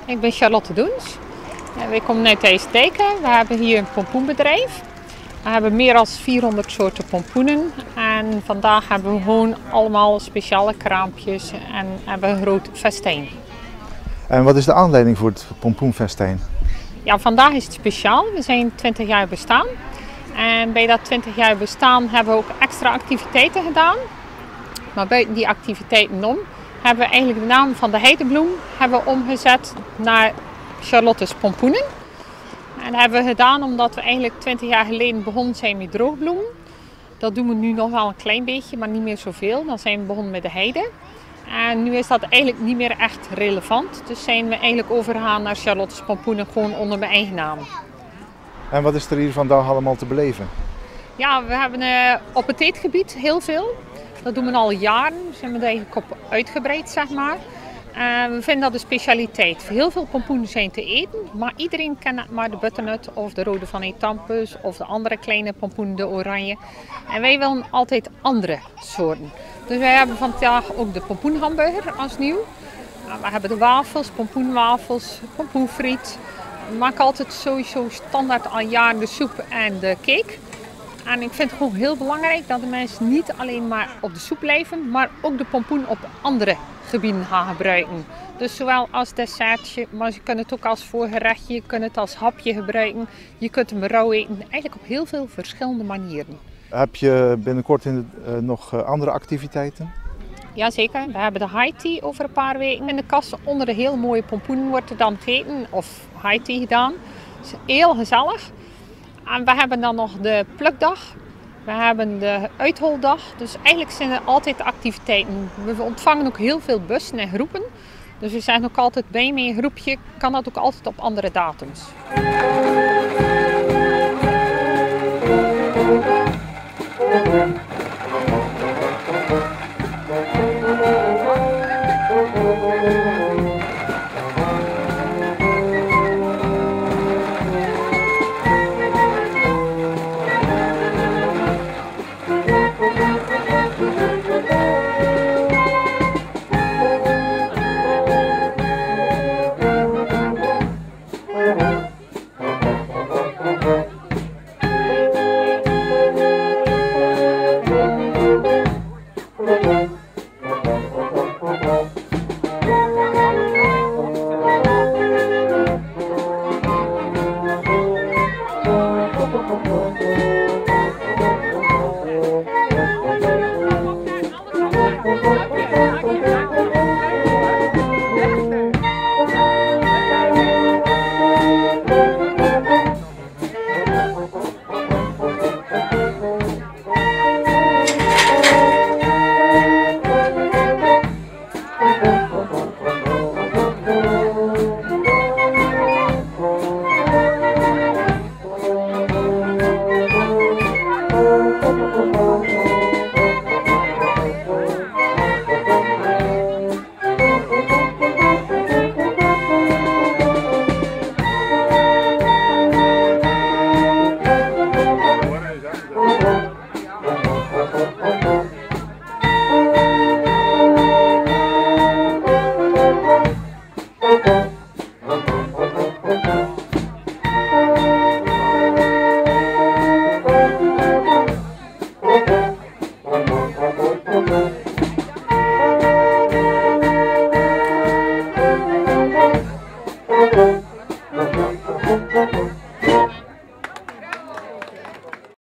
Ik ben Charlotte Doens. We komen uit IJsselteken. We hebben hier een pompoenbedrijf. We hebben meer dan 400 soorten pompoenen. En vandaag hebben we gewoon allemaal speciale kraampjes en hebben een groot festijn. En wat is de aanleiding voor het pompoenfestijn? Ja, vandaag is het speciaal. We zijn 20 jaar bestaan. En bij dat 20 jaar bestaan hebben we ook extra activiteiten gedaan. Maar buiten die activiteiten om hebben we eigenlijk de naam van de heidebloem omgezet naar Charlotte's pompoenen. En dat hebben we gedaan omdat we eigenlijk 20 jaar geleden begonnen zijn met droogbloemen. Dat doen we nu nog wel een klein beetje, maar niet meer zoveel. Dan zijn we begonnen met de heide. En nu is dat eigenlijk niet meer echt relevant. Dus zijn we eigenlijk overgegaan naar Charlotte's pompoenen gewoon onder mijn eigen naam. En wat is er hier vandaag allemaal te beleven? Ja, we hebben op het eetgebied heel veel. Dat doen we al jaren. We zijn met eigen kop uitgebreid, zeg maar. We vinden dat een specialiteit. Heel veel pompoenen zijn te eten, maar iedereen kent maar de butternut of de rode van Etampes of de andere kleine pompoen, de oranje. En wij willen altijd andere soorten. Dus wij hebben vandaag ook de pompoenhamburger als nieuw. We hebben de wafels, pompoenwafels, pompoenfriet. We maken altijd sowieso standaard al jaren de soep en de cake. En ik vind het gewoon heel belangrijk dat de mensen niet alleen maar op de soep blijven, maar ook de pompoen op andere gebieden gaan gebruiken. Dus zowel als dessertje, maar je kunt het ook als voorgerechtje, je kunt het als hapje gebruiken. Je kunt hem rauw eten, eigenlijk op heel veel verschillende manieren. Heb je binnenkort nog andere activiteiten? Jazeker, we hebben de high tea over een paar weken in de kast. Onder de heel mooie pompoenen wordt er dan gegeten of high tea gedaan. Dat is heel gezellig. En we hebben dan nog de plukdag. We hebben de uitholdag. Dus eigenlijk zijn er altijd activiteiten. We ontvangen ook heel veel bussen en groepen. Dus we zijn ook altijd bij met een groepje. Kan dat ook altijd op andere datums.